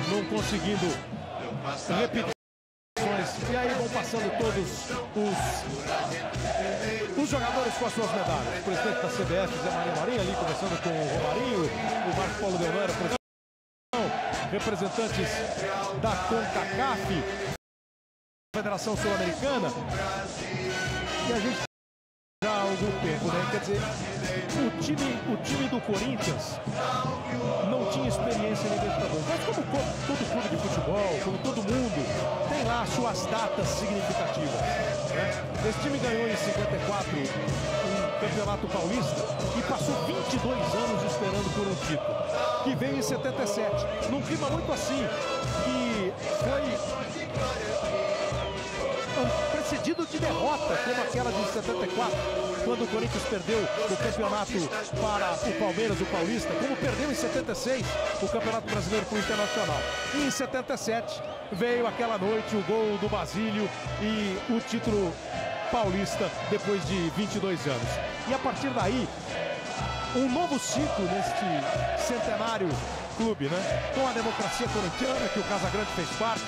não conseguindo repetir. E aí vão passando todos os jogadores com as suas medalhas. O presidente da CBF, Zé Maria Marinho, ali conversando com o Romarinho, o Marcos Paulo Delmero, representantes da CONCACAF, Federação Sul-Americana. E a gente já há algum tempo, né? Quer dizer, o time do Corinthians não tinha experiência em Libertadores. Mas como todo clube de futebol, como todo mundo, tem lá suas datas significativas, né? Esse time ganhou em 54 o Campeonato Paulista e passou 22 anos esperando por um título, que veio em 77, num clima muito assim, que foi precedido de derrota, como aquela de 74, quando o Corinthians perdeu o campeonato para o Palmeiras, o Paulista, como perdeu em 76 o Campeonato Brasileiro para o Internacional. E em 77 veio aquela noite o gol do Basílio e o título paulista depois de 22 anos. E a partir daí, um novo ciclo neste centenário clube, né? Com a democracia corintiana, que o Casagrande fez parte,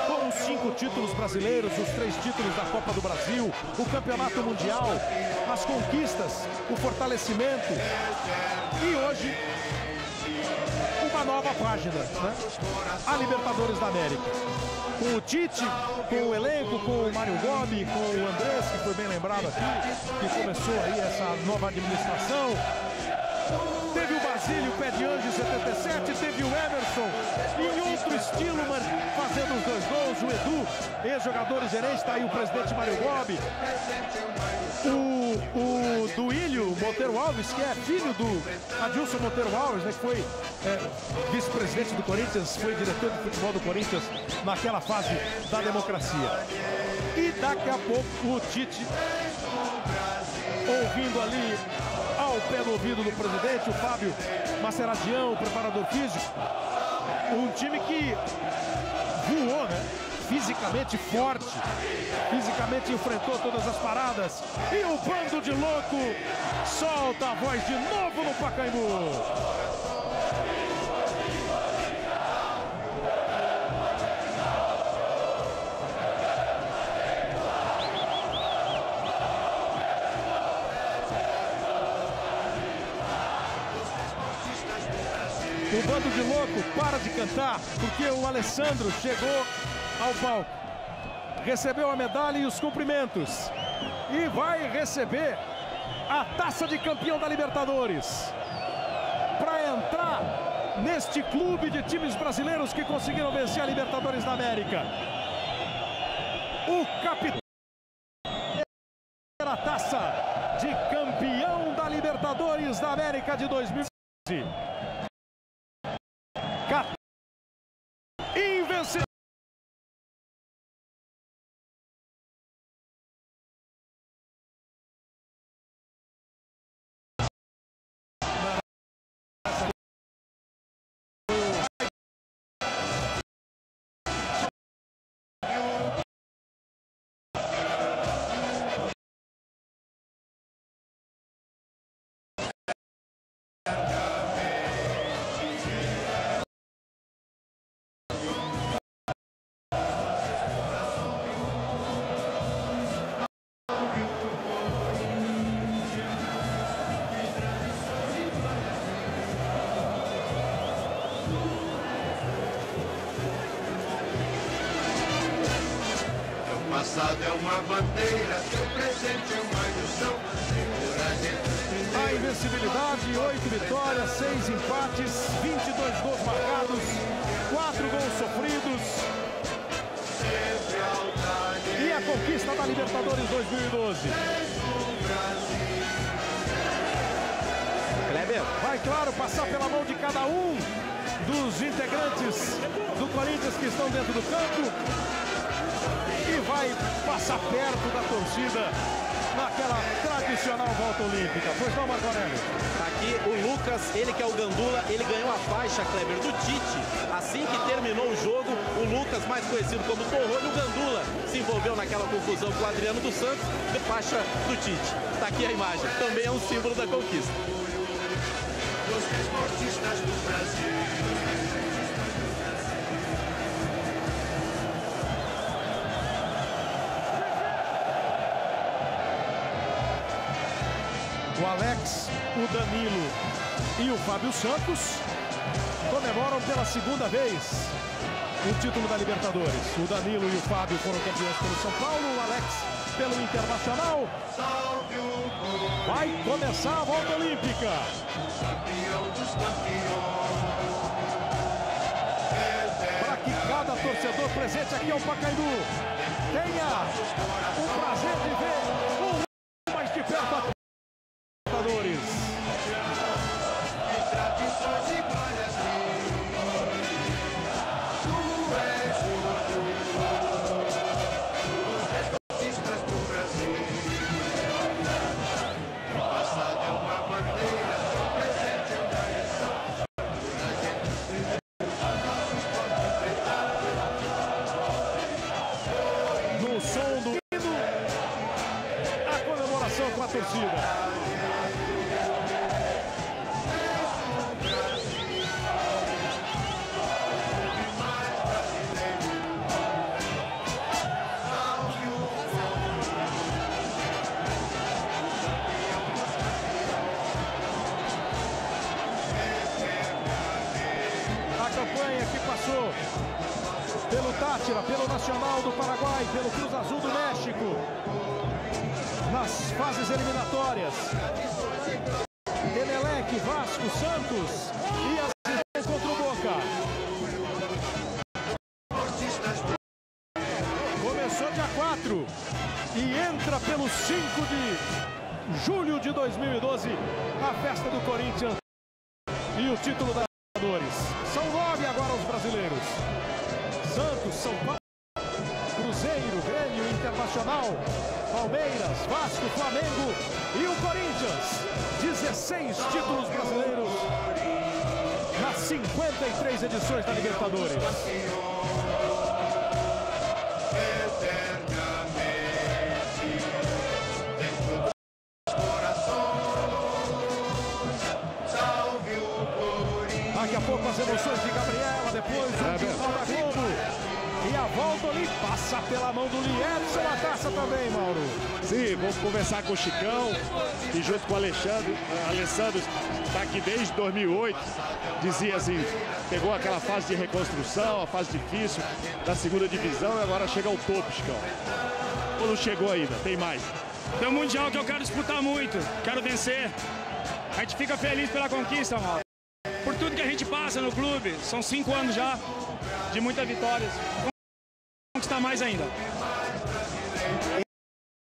com os 5 títulos brasileiros, os 3 títulos da Copa do Brasil, o Campeonato Mundial, as conquistas, o fortalecimento e hoje uma nova página, né? A Libertadores da América. Com o Tite, com o elenco, com o Mário Gobi, com o Andrés, que foi bem lembrado aqui, que começou aí essa nova administração. Teve o Basílio, o Pé de Anjo em 77, teve o Emerson, em outro estilo, mas fazendo os 2 gols, o Edu, ex-jogador gerente, está aí o presidente Mário Gobi, o Duílio Monteiro Alves, que é filho do Adilson Monteiro Alves, né, que foi vice-presidente do Corinthians, foi diretor de futebol do Corinthians naquela fase da democracia. E daqui a pouco o Tite, ouvindo ali ao pé do ouvido do presidente, o Fábio Maceradião, o preparador físico, um time que voou, né? Fisicamente forte, fisicamente enfrentou todas as paradas, e o bando de louco solta a voz de novo no Pacaembu. O bando de louco para de cantar, porque o Alessandro chegou ao palco, recebeu a medalha e os cumprimentos, e vai receber a taça de campeão da Libertadores, para entrar neste clube de times brasileiros que conseguiram vencer a Libertadores da América. O capitão da taça de campeão da Libertadores da América de 2015. Invencível. O passado é uma bandeira, seu presente é uma ilusão. A invencibilidade, 8 vitórias, 6 empates, 22 gols marcados, 4 gols sofridos. E a conquista da Libertadores 2012. Kleber. Vai, claro, passar pela mão de cada um dos integrantes do Corinthians que estão dentro do campo. E vai passar perto da torcida naquela tradicional volta olímpica. Pois não, Marco Aurélio? Tá aqui o Lucas, ele que é o Gandula, ele ganhou a faixa, Kleber, do Tite. Assim que terminou o jogo, o Lucas, mais conhecido como Torrone, o Gandula, se envolveu naquela confusão com o Adriano dos Santos, de faixa do Tite. Tá aqui a imagem, também é um símbolo da conquista. Os esportistas do Brasil. O Alex, o Danilo e o Fábio Santos comemoram pela segunda vez o título da Libertadores. O Danilo e o Fábio foram campeões pelo São Paulo, o Alex pelo Internacional. Vai começar a volta olímpica. Campeão dos campeões. Para que cada torcedor presente aqui ao Pacaembu tenha o prazer de ver o mais de perto a Libertadores. No som do hino, a comemoração com a torcida. A campanha que passou pelo Táchira, pelo Nacional do Paraguai, pelo Cruz Azul do México, nas fases eliminatórias. Emelec, Vasco, Santos e as contra o Boca. Começou dia 4 e entra pelo 5 de julho de 2012 a festa do Corinthians e o título da Libertadores. São 9 agora os brasileiros. Santos, São Paulo, Cruzeiro, Grêmio, Internacional, Palmeiras, Vasco, Flamengo e o Corinthians. 16 títulos brasileiros nas 53 edições da Libertadores. Daqui a pouco as emoções de Gabriela, depois o Jornal da Globo. E a volta ali passa pela mão do Liedson, a taça também, Mauro. Sim, vamos conversar com o Chicão e junto com o Alessandro está aqui desde 2008, dizia assim, pegou aquela fase de reconstrução, a fase difícil da segunda divisão e agora chega ao topo, Chicão. Ou não chegou ainda, tem mais. É um mundial que eu quero disputar muito, quero vencer. A gente fica feliz pela conquista, Mauro. Por tudo que a gente passa no clube, são 5 anos já de muitas vitórias. Conquistar mais ainda.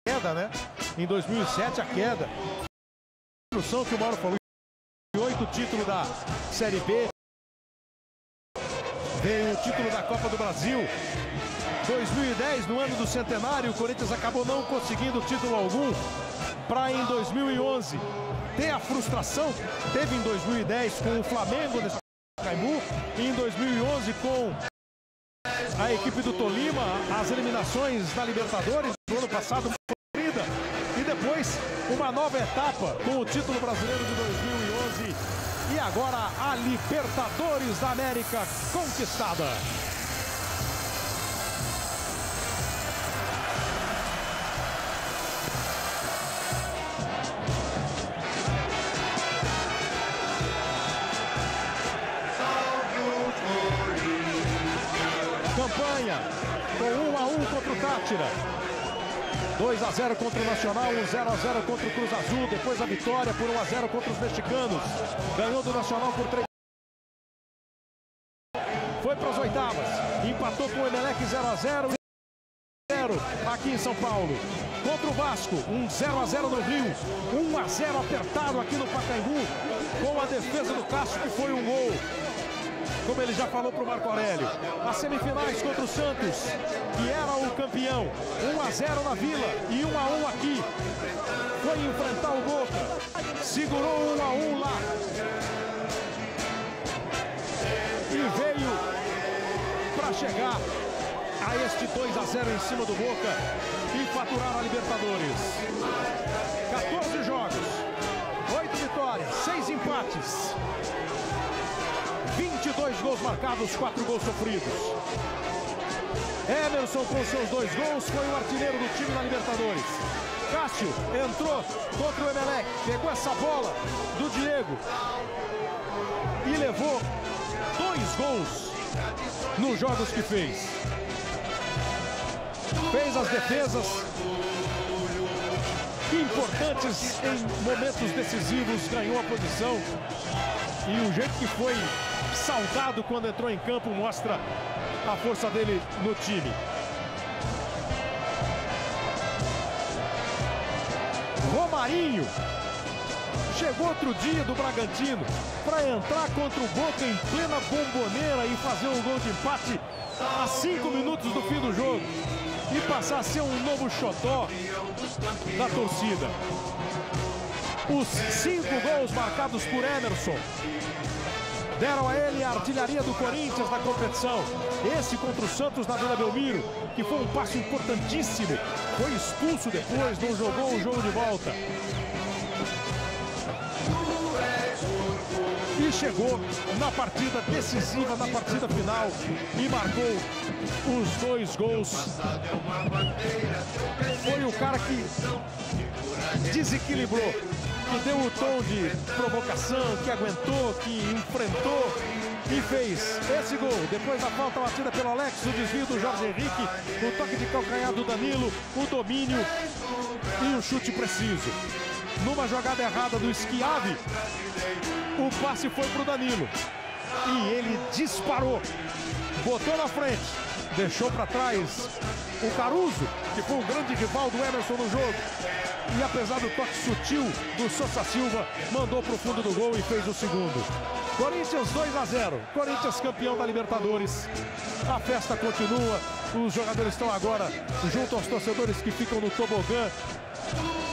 Queda, né? Em 2007 a queda. A construção que o Mauro falou, 8 títulos da Série B. Veio o título da Copa do Brasil. 2010, no ano do centenário, o Corinthians acabou não conseguindo título algum. Para em 2011 ter a frustração, teve em 2010 com o Flamengo nesse Pacaembu e em 2011 com a equipe do Tolima, as eliminações da Libertadores do ano passado Florida, e depois uma nova etapa com o título brasileiro de 2011 e agora a Libertadores da América conquistada. Campanha com 1-1 contra o Táchira, 2-0 contra o Nacional, 0-0 contra o Cruz Azul, depois a vitória por 1-0 contra os mexicanos, ganhou do Nacional por 3. Foi para as oitavas, empatou com o Emelec 0-0 aqui em São Paulo. Contra o Vasco, 0-0 no Rio, 1-0 apertado aqui no Pacaembu, com a defesa do Cássio que foi um gol. Como ele já falou para o Marco Aurélio, as semifinais contra o Santos, que era o campeão, 1-0 na Vila e 1-1 aqui. Foi enfrentar o Boca, segurou 1-1 lá e veio para chegar a este 2-0 em cima do Boca e faturar a Libertadores. 14 jogos, 8 vitórias, 6 empates. 22 gols marcados, 4 gols sofridos. Emerson, com seus 2 gols, foi o artilheiro do time na Libertadores. Cássio entrou contra o Emelec, pegou essa bola do Diego e levou 2 gols nos jogos que fez. Fez as defesas importantes em momentos decisivos, ganhou a posição. E o jeito que foi saudado quando entrou em campo mostra a força dele no time. Romarinho chegou outro dia do Bragantino para entrar contra o Boca em plena Bombonera e fazer um gol de empate a 5 minutos do fim do jogo e passar a ser um novo xodó da torcida. Os 5 gols marcados por Emerson deram a ele a artilharia do Corinthians na competição. Esse contra o Santos na Vila Belmiro, que foi um passo importantíssimo. Foi expulso depois, não jogou o jogo de volta. E chegou na partida decisiva, na partida final, e marcou os 2 gols. Foi o cara que desequilibrou, que deu o tom de provocação, que aguentou, que enfrentou e fez esse gol. Depois da falta batida pelo Alex, o desvio do Jorge Henrique, o toque de calcanhar do Danilo, o domínio e o chute preciso. Numa jogada errada do Schiavi, o passe foi para o Danilo e ele disparou, botou na frente, deixou para trás o Caruso, que foi um grande rival do Emerson no jogo. E apesar do toque sutil do Sousa Silva, mandou para o fundo do gol e fez o segundo. Corinthians 2-0, Corinthians campeão da Libertadores. A festa continua, os jogadores estão agora junto aos torcedores que ficam no tobogã.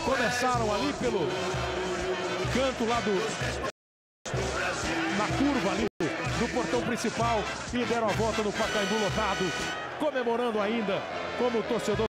Começaram ali pelo canto lá na curva ali do portão principal e deram a volta no Pacaembu lotado, comemorando ainda como torcedor